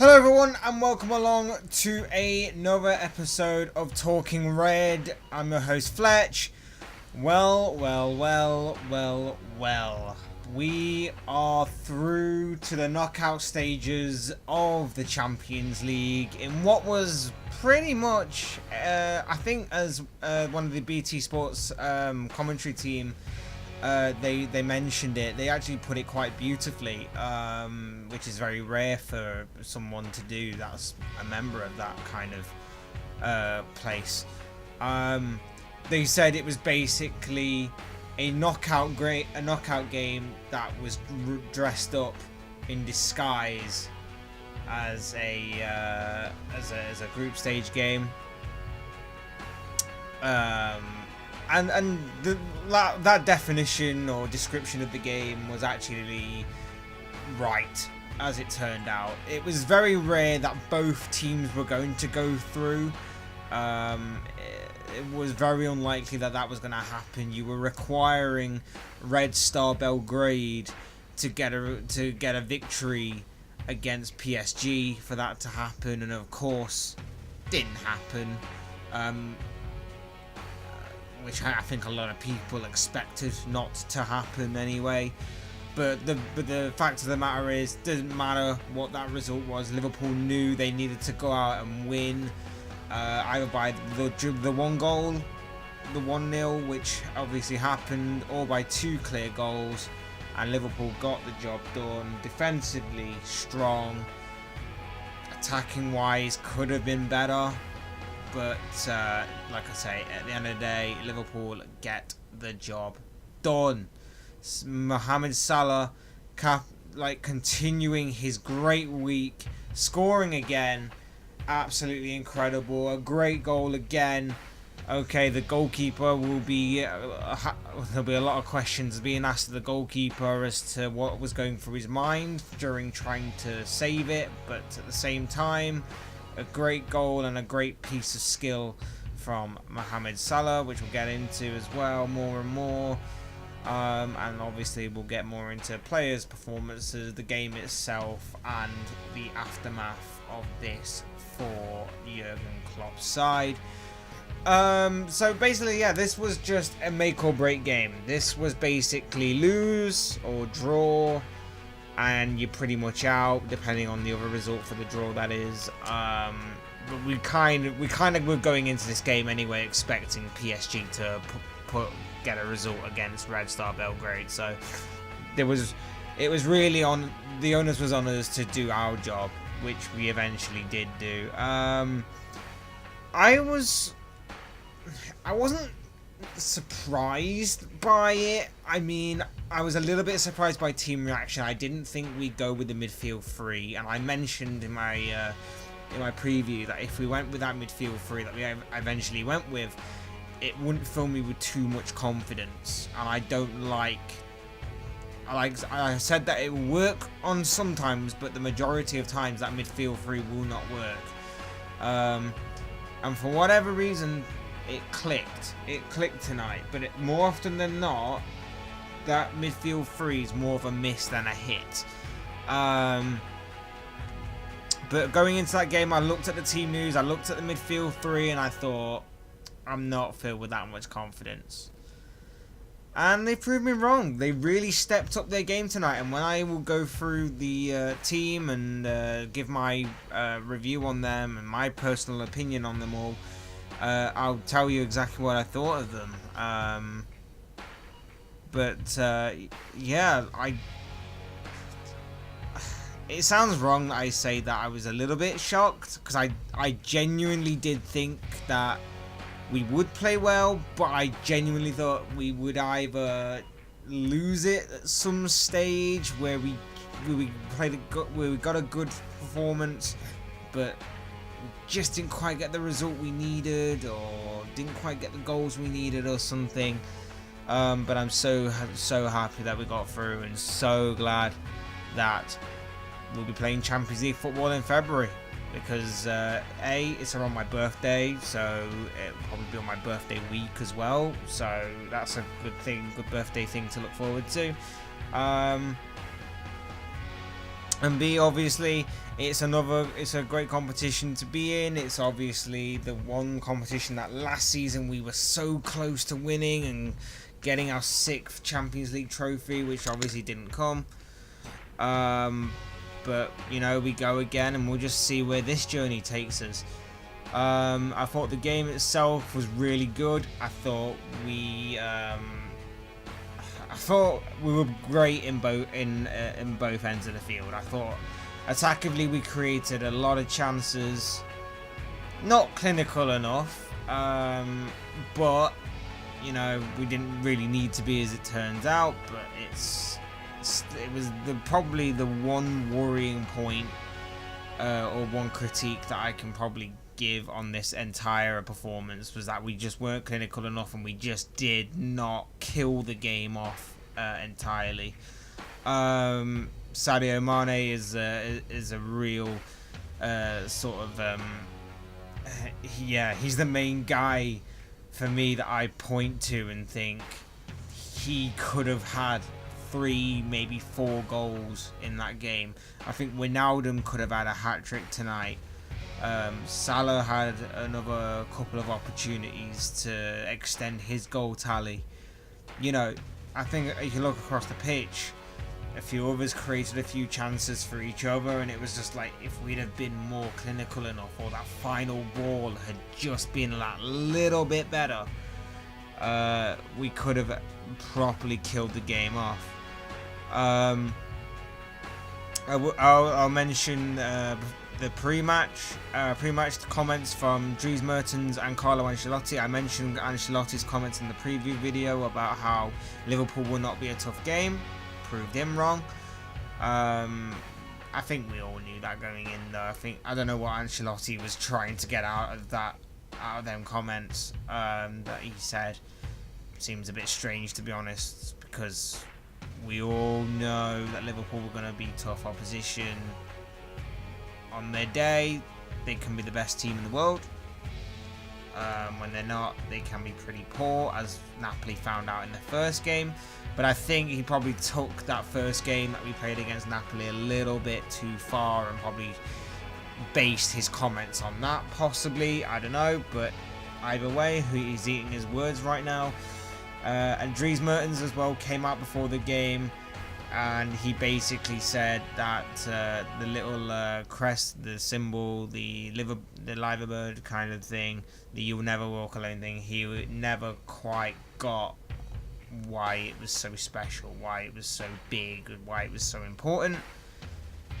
Hello everyone and welcome along to another episode of Talking Red. I'm your host Fletch. Well. We are through to the knockout stages of the Champions League in what was pretty much, I think as one of the BT Sports commentary team, they mentioned it. They actually put it quite beautifully, which is very rare for someone to do that's a member of that kind of place. They said it was basically a knockout game that was dressed up in disguise as a group stage game. And that definition or description of the game was actually right, as it turned out. It was very rare that both teams were going to go through. It was very unlikely that was going to happen. You were requiring Red Star Belgrade to get a victory against PSG for that to happen, and of course, didn't happen. Which I think a lot of people expected not to happen anyway. But the fact of the matter is, doesn't matter what that result was. Liverpool knew they needed to go out and win, either by the one goal, the 1-0, which obviously happened, or by 2 clear goals. And Liverpool got the job done. Defensively strong, attacking wise could have been better. But, like I say, at the end of the day, Liverpool get the job done. Mohamed Salah, continuing his great week, scoring again. Absolutely incredible. A great goal again. Okay, the goalkeeper will be... there'll be a lot of questions being asked of the goalkeeper as to what was going through his mind during trying to save it. But at the same time, a great goal and a great piece of skill from Mohamed Salah, which we'll get into as well more and more. And obviously we'll get more into players' performances, the game itself, and the aftermath of this for Jurgen Klopp's side. So basically, yeah, this was just a make or break game. This was basically lose or draw, and you're pretty much out, depending on the other result for the draw, that is. But we kind of were going into this game anyway, expecting PSG to get a result against Red Star Belgrade. So it was really on the onus was on us to do our job, which we eventually did do. I wasn't surprised by it. I mean, I was a little bit surprised by team reaction. I didn't think we'd go with the midfield three, and I mentioned in my preview that if we went with that midfield three that we eventually went with, it wouldn't fill me with too much confidence. And I don't like. I said that it will work on sometimes, but the majority of times that midfield three will not work. And for whatever reason, it clicked. It clicked tonight. But more often than not, that midfield three is more of a miss than a hit. But going into that game, I looked at the team news, I looked at the midfield three, and I thought, I'm not filled with that much confidence. And they proved me wrong. They really stepped up their game tonight. And when I will go through the team and give my review on them and my personal opinion on them all, I'll tell you exactly what I thought of them. Yeah, it sounds wrong that I say that I was a little bit shocked, because I genuinely did think that we would play well, but I genuinely thought we would either lose it at some stage where we got a good performance, but just didn't quite get the result we needed, or didn't quite get the goals we needed, or something. But I'm so happy that we got through, and so glad that we'll be playing Champions League football in February, because it's around my birthday, so it'll probably be on my birthday week as well, so that's a good birthday thing to look forward to. And B, obviously, it's a great competition to be in. It's obviously the one competition that last season we were so close to winning and getting our 6th Champions League trophy, which obviously didn't come. But you know, we go again, and we'll just see where this journey takes us. I thought the game itself was really good. I thought we were great in both ends of the field. I thought attackively we created a lot of chances, not clinical enough, but you know, we didn't really need to be, as it turns out. But it was probably the one worrying point or one critique that I can probably give on this entire performance, was that we just weren't clinical enough, and we just did not kill the game off entirely. Sadio Mane is a real sort of he's the main guy for me that I point to and think he could have had 3, maybe 4 goals in that game. I think Wijnaldum could have had a hat-trick tonight. Salah had another couple of opportunities to extend his goal tally. You know, I think you can look across the pitch, a few others created a few chances for each other, and it was just like, if we'd have been more clinical enough, or that final ball had just been that little bit better, we could have properly killed the game off. I'll mention the pre-match comments from Dries Mertens and Carlo Ancelotti. I mentioned Ancelotti's comments in the preview video about how Liverpool will not be a tough game. Proved him wrong. I think we all knew that going in, though. I don't know what Ancelotti was trying to get out of them comments that he said. Seems a bit strange, to be honest, because we all know that Liverpool were going to be tough opposition. On their day, they can be the best team in the world. When they're not, they can be pretty poor, as Napoli found out in the first game. But I think he probably took that first game that we played against Napoli a little bit too far, and probably based his comments on that, possibly. I don't know, but either way, he's eating his words right now. And Dries Mertens as well came out before the game, and he basically said that the little crest, the symbol, the liver bird kind of thing, the "you'll never walk alone" thing, he never quite got why it was so special, why it was so big, and why it was so important.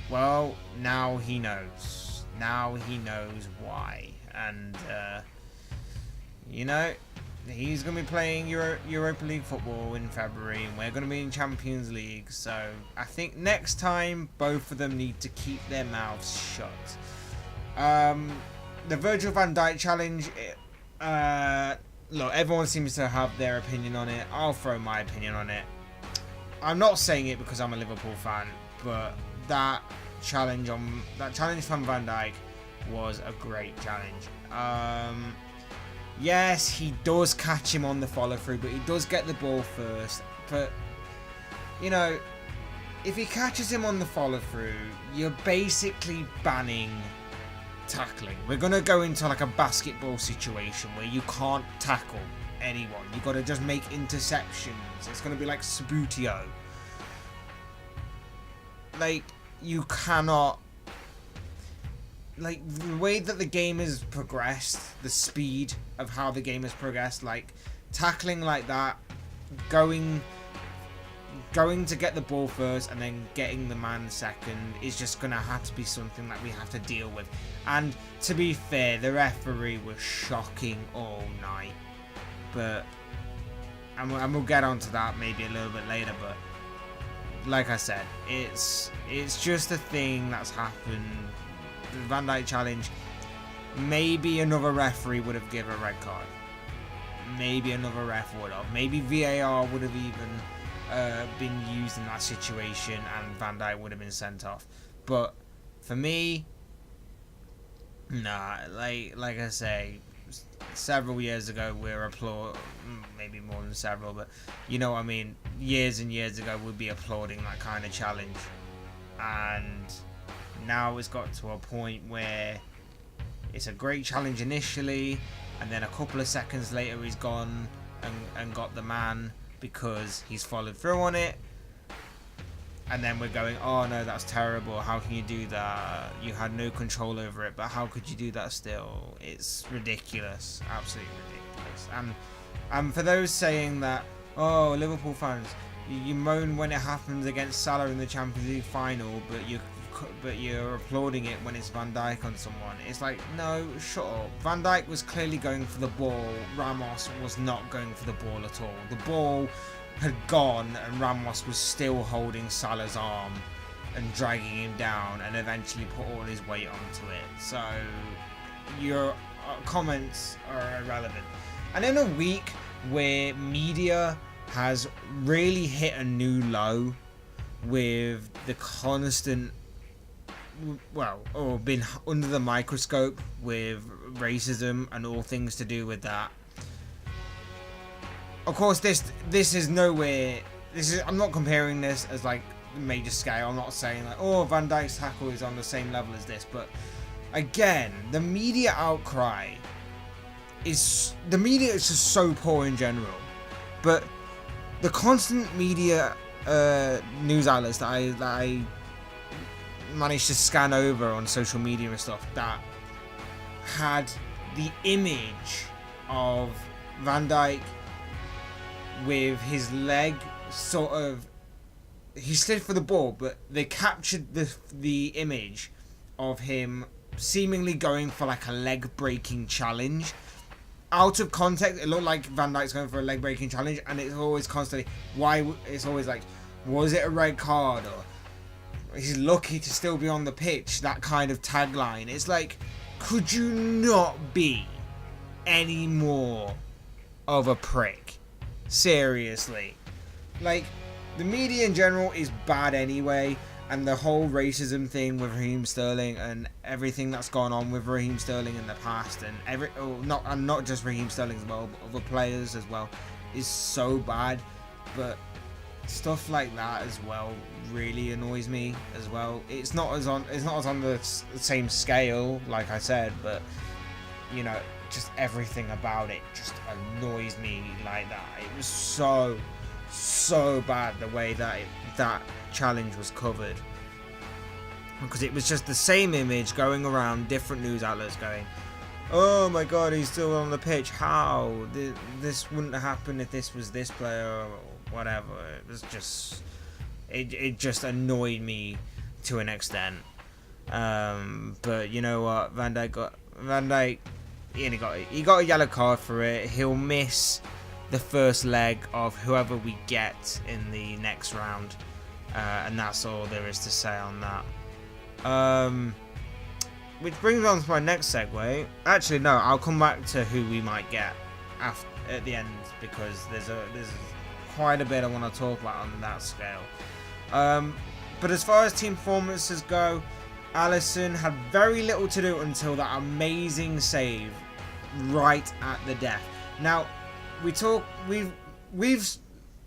Well, now he knows. Now he knows why, and you know, he's going to be playing Europa League football in February, and we're going to be in Champions League. So I think next time both of them need to keep their mouths shut. The Virgil van Dijk challenge, look, everyone seems to have their opinion on it. I'll throw my opinion on it. I'm not saying it because I'm a Liverpool fan, but that challenge from Van Dijk was a great challenge. Yes, he does catch him on the follow through, but he does get the ball first. But you know, if he catches him on the follow through, you're basically banning tackling. We're gonna go into like a basketball situation where you can't tackle anyone. You got to just make interceptions. It's gonna be like Sabutio. Like, you cannot. Like, the way that the game has progressed, the speed of how the game has progressed, like, tackling like that, going to get the ball first and then getting the man second is just going to have to be something that we have to deal with. And to be fair, the referee was shocking all night. But, and we'll get onto that maybe a little bit later, but like I said, it's just a thing that's happened. The Van Dijk challenge, maybe another referee would have given a red card. Maybe another ref would have. Maybe VAR would have even been used in that situation, and Van Dijk would have been sent off. But for me, nah. Like I say, several years ago we were maybe more than several, but you know what I mean. Years and years ago we'd be applauding that kind of challenge, and Now it's got to a point where it's a great challenge initially, and then a couple of seconds later he's gone and got the man because he's followed through on it. And then we're going, oh no, that's terrible. How can you do that? You had no control over it, but how could you do that still? It's ridiculous. Absolutely ridiculous. And for those saying that, oh, Liverpool fans, you moan when it happens against Salah in the Champions League final, but you're applauding it when it's Van Dijk on someone. It's like, no, shut up. Van Dijk was clearly going for the ball. Ramos was not going for the ball at all. The ball had gone and Ramos was still holding Salah's arm and dragging him down and eventually put all his weight onto it. So your comments are irrelevant. And in a week where media has really hit a new low with the constant, or been under the microscope with racism and all things to do with that. Of course, this is nowhere. I'm not comparing this as like major scale. I'm not saying like, oh, Van Dijk's tackle is on the same level as this. But again, the media outcry is just so poor in general. But the constant media news outlets that I managed to scan over on social media and stuff that had the image of Van Dijk with his leg sort of, he slid for the ball, but they captured the image of him seemingly going for like a leg breaking challenge. Out of context, it looked like Van Dijk's going for a leg breaking challenge, and it's always constantly it's always like, was it a red card, or he's lucky to still be on the pitch, that kind of tagline. It's like, could you not be any more of a prick? Seriously. Like, the media in general is bad anyway, and the whole racism thing with Raheem Sterling and everything that's gone on with Raheem Sterling in the past, and not just Raheem Sterling as well, but other players as well, is so bad. But stuff like that as well really annoys me as well. It's not as on the same scale, like I said, but you know, just everything about it just annoys me like that. It was so bad the way that challenge was covered, because it was just the same image going around different news outlets going, oh my god, he's still on the pitch, how this wouldn't happen if this was this player or whatever. It was just it just annoyed me to an extent. But you know what, Van Dijk he got a yellow card for it. He'll miss the first leg of whoever we get in the next round, and that's all there is to say on that. Which brings me on to my next segue. Actually, no, I'll come back to who we might get at the end, because there's quite a bit I want to talk about on that scale. But as far as team performances go, Alisson had very little to do until that amazing save right at the death. Now, we've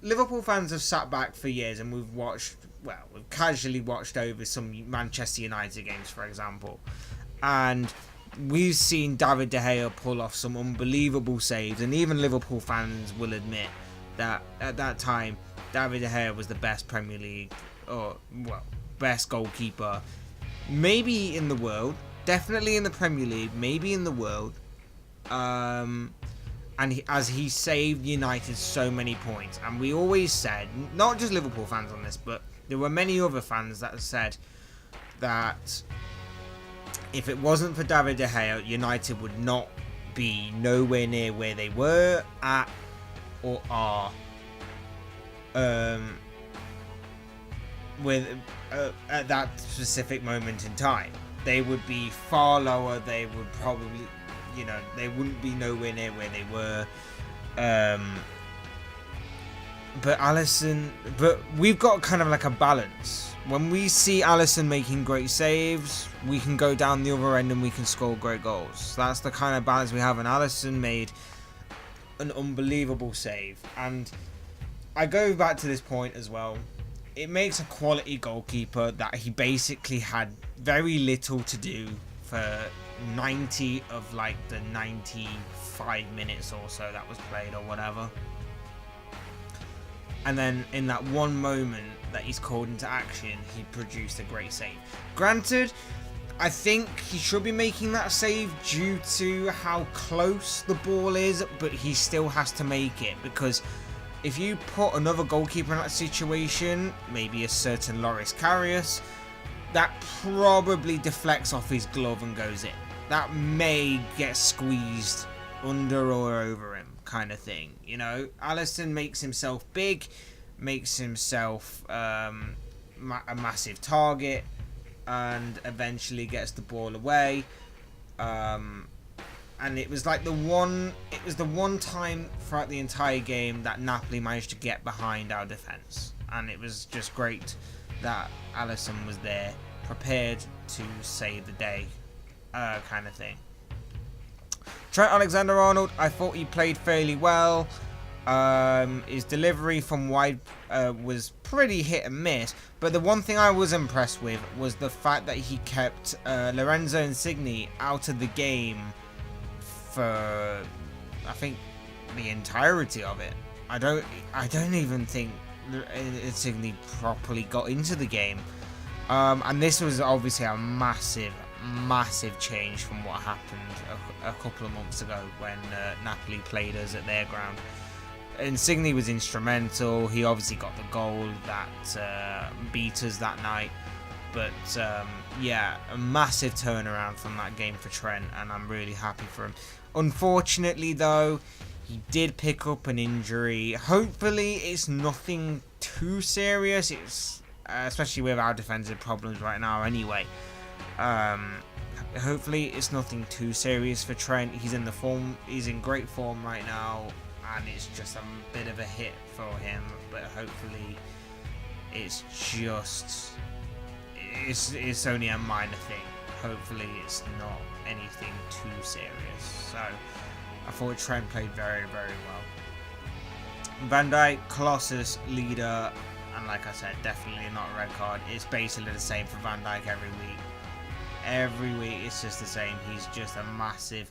Liverpool fans have sat back for years and we've casually watched over some Manchester United games, for example, and we've seen David De Gea pull off some unbelievable saves, and even Liverpool fans will admit that at that time David De Gea was the best Premier League, best goalkeeper, maybe in the world, definitely in the Premier League, maybe in the world. And he saved United so many points. And we always said, not just Liverpool fans on this, but there were many other fans that said that if it wasn't for David De Gea, United would not be nowhere near where they were at or are at that specific moment in time. They would be far lower. They would probably, they wouldn't be nowhere near where they were. But we've got kind of like a balance. When we see Alisson making great saves, we can go down the other end and we can score great goals. That's the kind of balance we have, and Alisson made an unbelievable save. And I go back to this point as well. it makes a quality goalkeeper that he basically had very little to do for 90 of like the 95 minutes or so that was played or whatever. And then in that one moment that he's called into action, he produced a great save. Granted, I think he should be making that save due to how close the ball is, but he still has to make it, because if you put another goalkeeper in that situation, maybe a certain Loris Karius, that probably deflects off his glove and goes in. That may get squeezed under or over him, kind of thing. You know, Alisson makes himself big, makes himself a massive target, and eventually gets the ball away. And it was like the one time throughout the entire game that Napoli managed to get behind our defence, and it was just great that Alisson was there, prepared to save the day, kind of thing. Trent Alexander-Arnold, I thought he played fairly well. His delivery from wide was pretty hit and miss, but the one thing I was impressed with was the fact that he kept Lorenzo Insigne out of the game for, I think, the entirety of it. I don't even think Insigne properly got into the game, and this was obviously a massive change from what happened a couple of months ago when Napoli played us at their ground. Insigne was instrumental. He obviously got the goal that beat us that night. But yeah, a massive turnaround from that game for Trent, and I'm really happy for him. Unfortunately, though, he did pick up an injury. Hopefully, it's nothing too serious. It's especially with our defensive problems right now. Anyway, hopefully, it's nothing too serious for Trent. He's in the form. He's in great form right now, and it's just a bit of a hit for him. But hopefully, it's just. It's only a minor thing. Hopefully it's not anything too serious. So I thought Trent played very, very well. Van Dijk, Colossus, leader, and like I said, definitely not a red card. It's basically the same for Van Dijk every week. Every week it's just the same. He's just a massive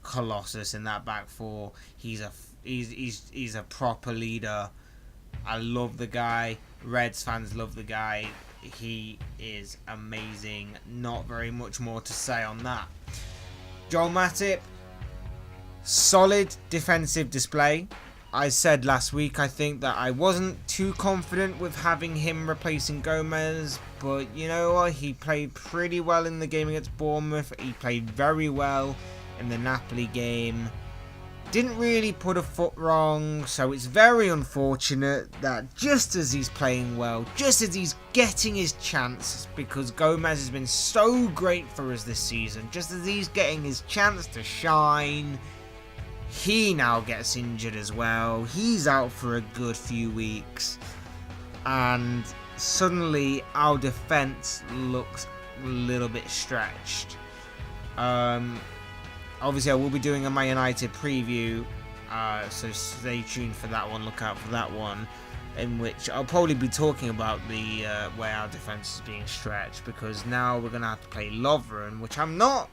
colossus in that back four. He's a proper leader. I love the guy. Reds fans love the guy. He is amazing. Not very much more to say on that. Joel Matip, solid defensive display. I said last week, I think, that I wasn't too confident with having him replacing Gomez, but you know what? He played pretty well in the game against Bournemouth. He played very well in the Napoli game. Didn't really put a foot wrong, so it's very unfortunate that just as he's playing well, just as he's getting his chance, because Gomez has been so great for us this season, just as he's getting his chance to shine, he now gets injured as well. He's out for a good few weeks, and suddenly our defense looks a little bit stretched. Obviously, I will be doing a Man United preview, so stay tuned for that one. Look out for that one, in which I'll probably be talking about the way our defense is being stretched, because now we're gonna have to play Lovren, which I'm not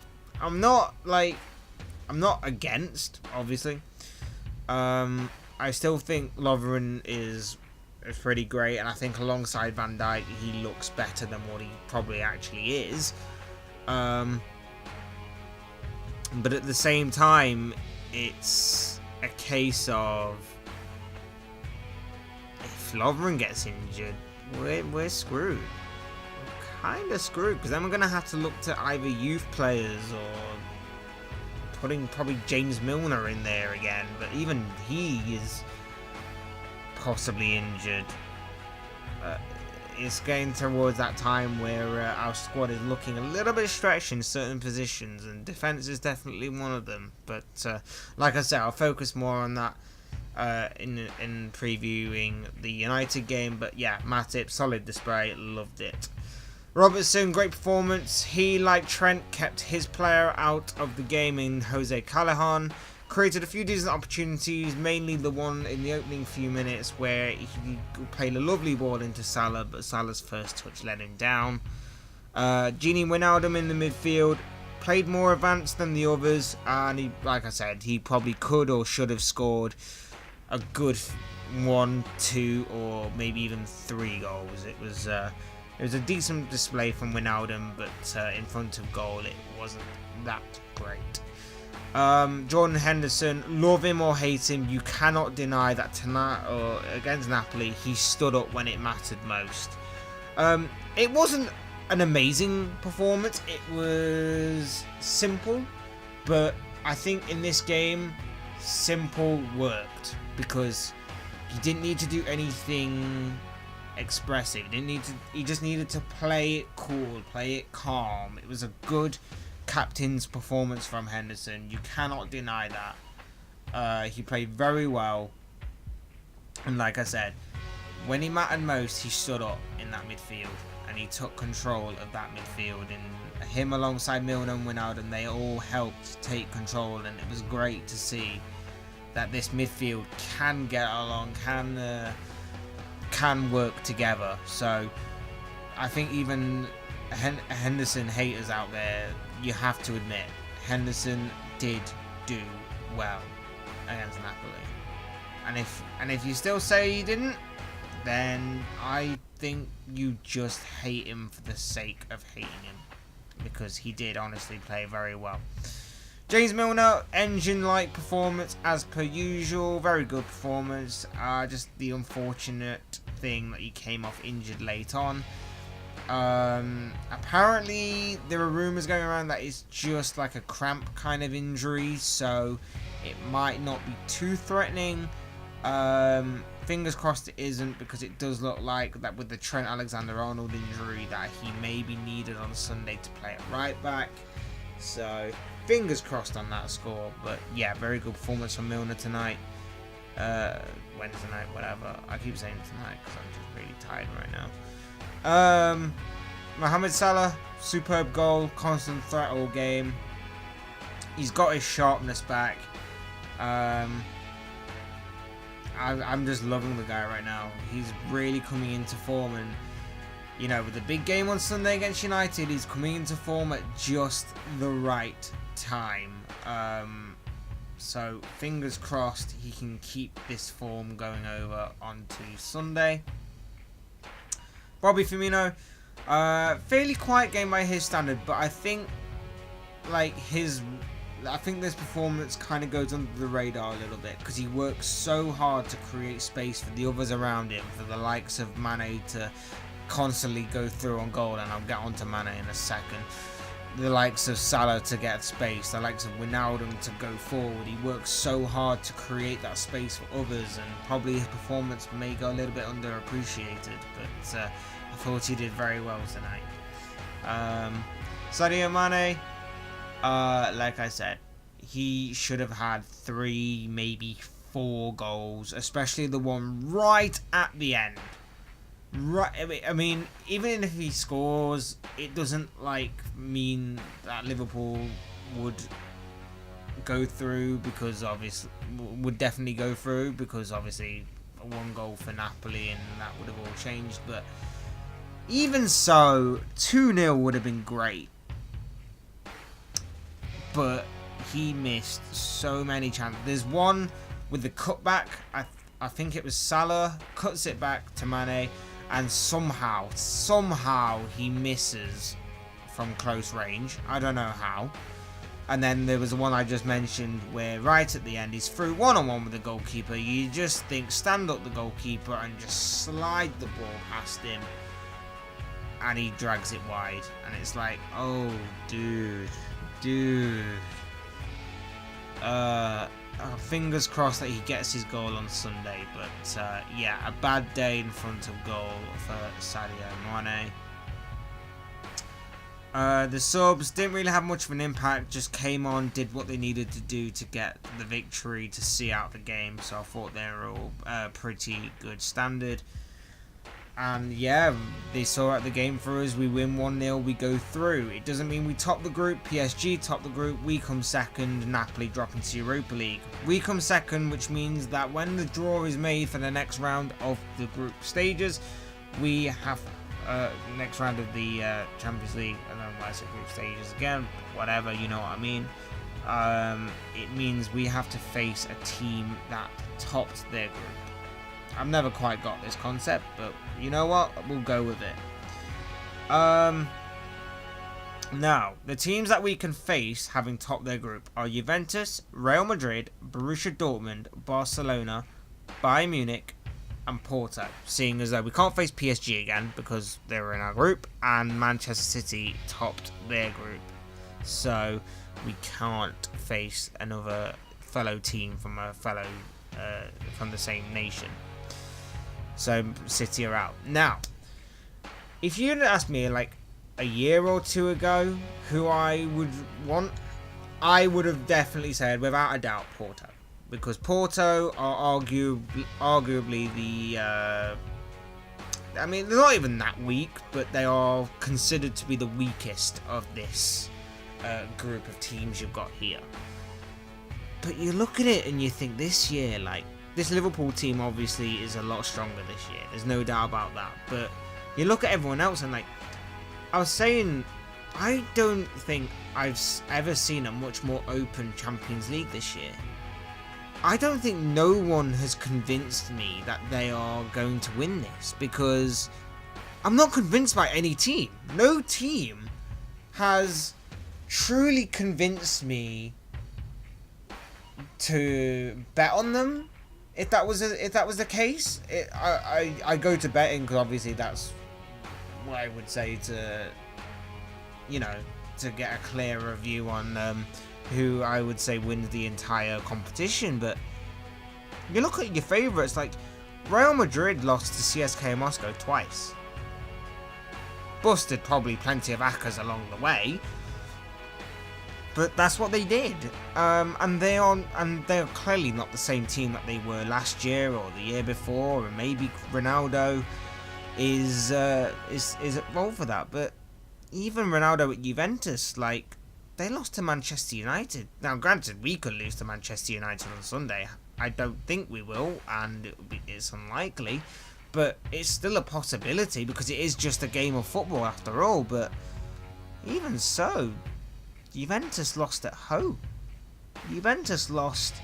against, obviously. I still think Lovren is pretty great, and I think alongside Van Dijk, he looks better than what he probably actually is. But at the same time, it's a case of if Lovren gets injured, we're screwed. We're kind of screwed, because then we're going to have to look to either youth players or putting probably James Milner in there again. But even he is possibly injured. It's getting towards that time where our squad is looking a little bit stretched in certain positions, and defence is definitely one of them. But like I said, I'll focus more on that in previewing the United game. But yeah, Matip, solid display, loved it. Robertson, great performance. He, like Trent, kept his player out of the game in Jose Callahan. created a few decent opportunities, mainly the one in the opening few minutes where he played a lovely ball into Salah, but Salah's first touch let him down. Gini Wijnaldum in the midfield played more advanced than the others, and he, like I said, he probably could or should have scored a good 1, 2, or maybe even 3 goals. It was a decent display from Wijnaldum, but in front of goal it wasn't that great. Jordan Henderson, love him or hate him, you cannot deny that tonight or against Napoli he stood up when it mattered most. It wasn't an amazing performance, it was simple, but I think in this game simple worked because he didn't need to do anything expressive. He just needed to play it cool, play it calm. It was a good captain's performance from Henderson. You cannot deny that. He played very well, and like I said, when he mattered most, he stood up in that midfield and he took control of that midfield. And him alongside Milner and Wijnaldum, they all helped take control, and it was great to see that this midfield can get along, can work together. So I think even Henderson haters out there, you have to admit Henderson did do well against Napoli, and if you still say he didn't, then I think you just hate him for the sake of hating him, because he did honestly play very well. James Milner, engine-like performance as per usual. Very good performance. Just the unfortunate thing that he came off injured late on. Apparently there are rumours going around that it's just like a cramp kind of injury, so it might not be too threatening. Fingers crossed it isn't, because it does look like that with the Trent Alexander-Arnold injury that he may be needed on Sunday to play at right back. So fingers crossed on that score. But yeah, very good performance from Milner tonight. Wednesday night, whatever. I keep saying tonight because I'm just really tired right now. Mohamed Salah, superb goal, constant threat all game. He's got his sharpness back. I'm just loving the guy right now. He's really coming into form, and you know, with the big game on Sunday against United, he's coming into form at just the right time. So fingers crossed he can keep this form going over onto Sunday. Bobby Firmino, fairly quiet game by his standard, but I think this performance kind of goes under the radar a little bit because he works so hard to create space for the others around him, for the likes of Mane to constantly go through on goal, and I'll get onto Mane in a second. The likes of Salah to get space, the likes of Wijnaldum to go forward. He works so hard to create that space for others, and probably his performance may go a little bit underappreciated, but I thought he did very well tonight. Sadio Mane, like I said, he should have had 3, maybe 4 goals, especially the one right at the end. Right, I mean, even if he scores, it doesn't mean that Liverpool would go through, because obviously would definitely go through, because obviously 1 goal for Napoli and that would have all changed. But even so, 2-0 would have been great. But he missed so many chances. There's one with the cutback. I think it was Salah cuts it back to Mane, and somehow he misses from close range. I don't know how. And then there was the one I just mentioned where right at the end he's through one-on-one with the goalkeeper. You just think, stand up the goalkeeper and just slide the ball past him, and he drags it wide. And it's like, oh, dude. Fingers crossed that he gets his goal on Sunday, but yeah, a bad day in front of goal for Sadio Mane. The subs didn't really have much of an impact, just came on, did what they needed to do to get the victory, to see out the game, so I thought they were all pretty good standard. And yeah, they saw out the game for us. We win 1-0, we go through. It doesn't mean we top the group. PSG top the group, we come second, Napoli drop into Europa League. We come second, which means that when the draw is made for the next round of the group stages, we have next round of the Champions League, and then I say group stages again, whatever, you know what I mean. It means we have to face a team that topped their group. I've never quite got this concept, but you know what? We'll go with it. Now, the teams that we can face having topped their group are Juventus, Real Madrid, Borussia Dortmund, Barcelona, Bayern Munich, and Porto. Seeing as though we can't face PSG again because they were in our group, and Manchester City topped their group. So we can't face another fellow team from a fellow from the same nation. So City are out. Now, if you had asked me like a year or two ago who I would want, I would have definitely said without a doubt Porto, because Porto are arguably the I mean, they're not even that weak, but they are considered to be the weakest of this group of teams you've got here. But you look at it and you think this year, like, this Liverpool team obviously is a lot stronger this year. There's no doubt about that. But you look at everyone else and, like, I was saying, I don't think I've ever seen a much more open Champions League this year. I don't think no one has convinced me that they are going to win this, because I'm not convinced by any team. No team has truly convinced me to bet on them. If that was the case, I go to betting because obviously that's what I would say to, you know, to get a clearer view on who I would say wins the entire competition. But you look at your favourites, like Real Madrid lost to CSKA Moscow twice. Busted probably plenty of accas along the way, but that's what they did. And they are clearly not the same team that they were last year or the year before, and maybe Ronaldo is at fault for that. But even Ronaldo at Juventus, like, they lost to Manchester United. Now, granted, we could lose to Manchester United on Sunday. I don't think we will, and it's unlikely. But it's still a possibility because it is just a game of football after all. But even so, Juventus lost at home. Juventus lost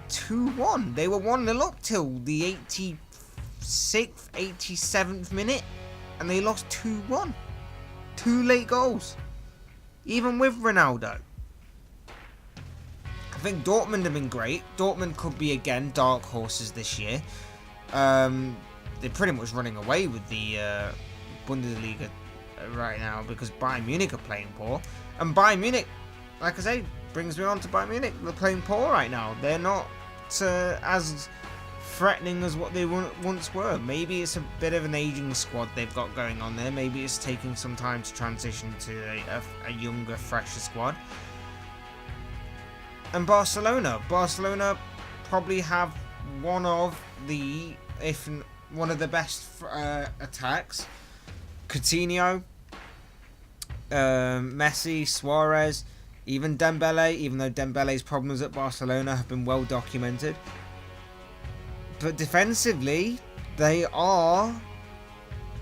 2-1. They were 1-0 up till the 86th, 87th minute, and they lost 2-1. 2 late goals, even with Ronaldo. I think Dortmund have been great. Dortmund could be again dark horses this year. They're pretty much running away with the Bundesliga right now because Bayern Munich are playing poor, and Bayern Munich, like I say, brings me on to Bayern Munich. They're playing poor right now. They're not as threatening as what they once were. Maybe it's a bit of an aging squad they've got going on there. Maybe it's taking some time to transition to a younger, fresher squad. And Barcelona probably have one of the best attacks. Coutinho, Messi, Suarez, even Dembele, even though Dembele's problems at Barcelona have been well documented. But defensively, they are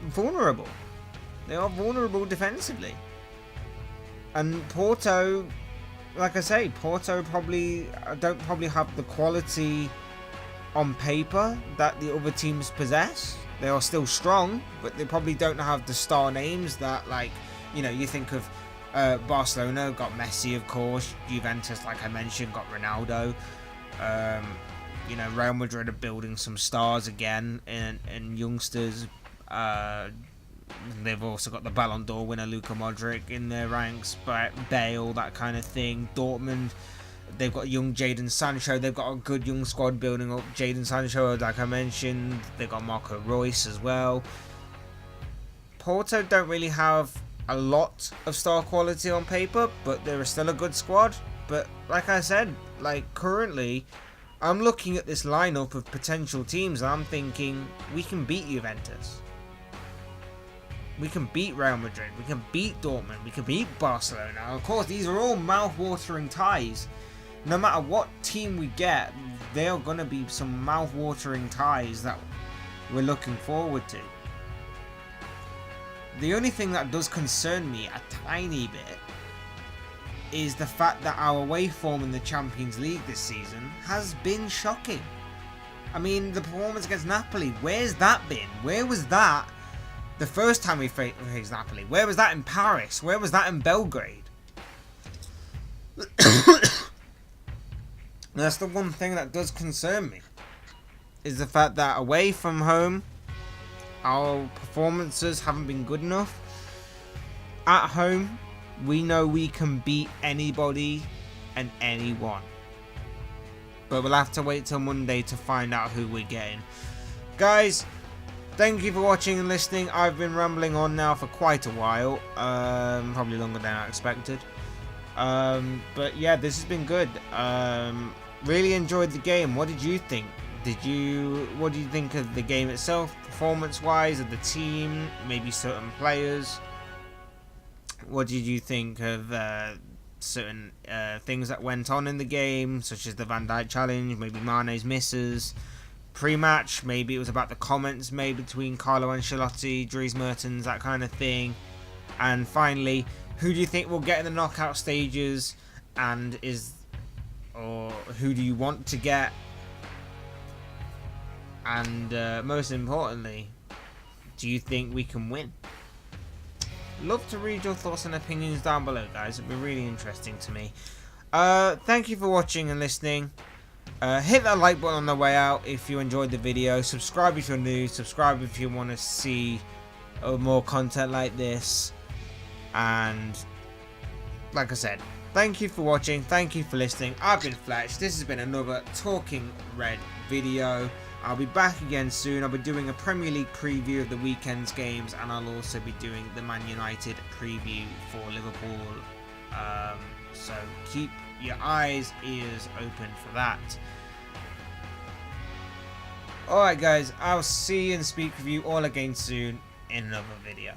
vulnerable. They are vulnerable defensively. And Porto, like I say, Porto don't probably have the quality on paper that the other teams possess. They are still strong, but they probably don't have the star names that, like, you know, you think of Barcelona, got Messi, of course. Juventus, like I mentioned, got Ronaldo. You know, Real Madrid are building some stars again and youngsters. They've also got the Ballon d'Or winner Luka Modric in their ranks, Bale, that kind of thing. Dortmund, they've got young Jadon Sancho. They've got a good young squad building up. Jadon Sancho, like I mentioned. They've got Marco Reus as well. Porto don't really have a lot of star quality on paper, but they're still a good squad. But like I said, like currently, I'm looking at this lineup of potential teams and I'm thinking, we can beat Juventus. We can beat Real Madrid. We can beat Dortmund. We can beat Barcelona. And of course, these are all mouth-watering ties. No matter what team we get, there are going to be some mouth-watering ties that we're looking forward to. The only thing that does concern me a tiny bit is the fact that our away form in the Champions League this season has been shocking. I mean, the performance against Napoli, where's that been? Where was that the first time we faced Napoli? Where was that in Paris? Where was that in Belgrade? That's the one thing that does concern me, is the fact that away from home, our performances haven't been good enough. At home, we know we can beat anybody and anyone. But we'll have to wait till Monday to find out who we're getting. Guys, thank you for watching and listening. I've been rambling on now for quite a while. Probably longer than I expected. But yeah, this has been good. Really enjoyed the game. What did you think? What do you think of the game itself, performance-wise, of the team, maybe certain players? What did you think of certain things that went on in the game, such as the Van Dijk challenge, maybe Mane's misses, pre-match, maybe it was about the comments made between Carlo Ancelotti, Dries Mertens, that kind of thing. And finally, who do you think will get in the knockout stages, and who do you want to get? And most importantly, do you think we can win? Love to read your thoughts and opinions down below, guys. It'd be really interesting to me. Thank you for watching and listening. Hit that like button on the way out if you enjoyed the video. Subscribe if you're new. Subscribe if you want to see more content like this. And like I said, thank you for watching. Thank you for listening. I've been Fletch. This has been another Talking Red video. I'll be back again soon. I'll be doing a Premier League preview of the weekend's games, and I'll also be doing the Man United preview for Liverpool. So keep your eyes, ears open for that. Alright guys, I'll see and speak with you all again soon in another video.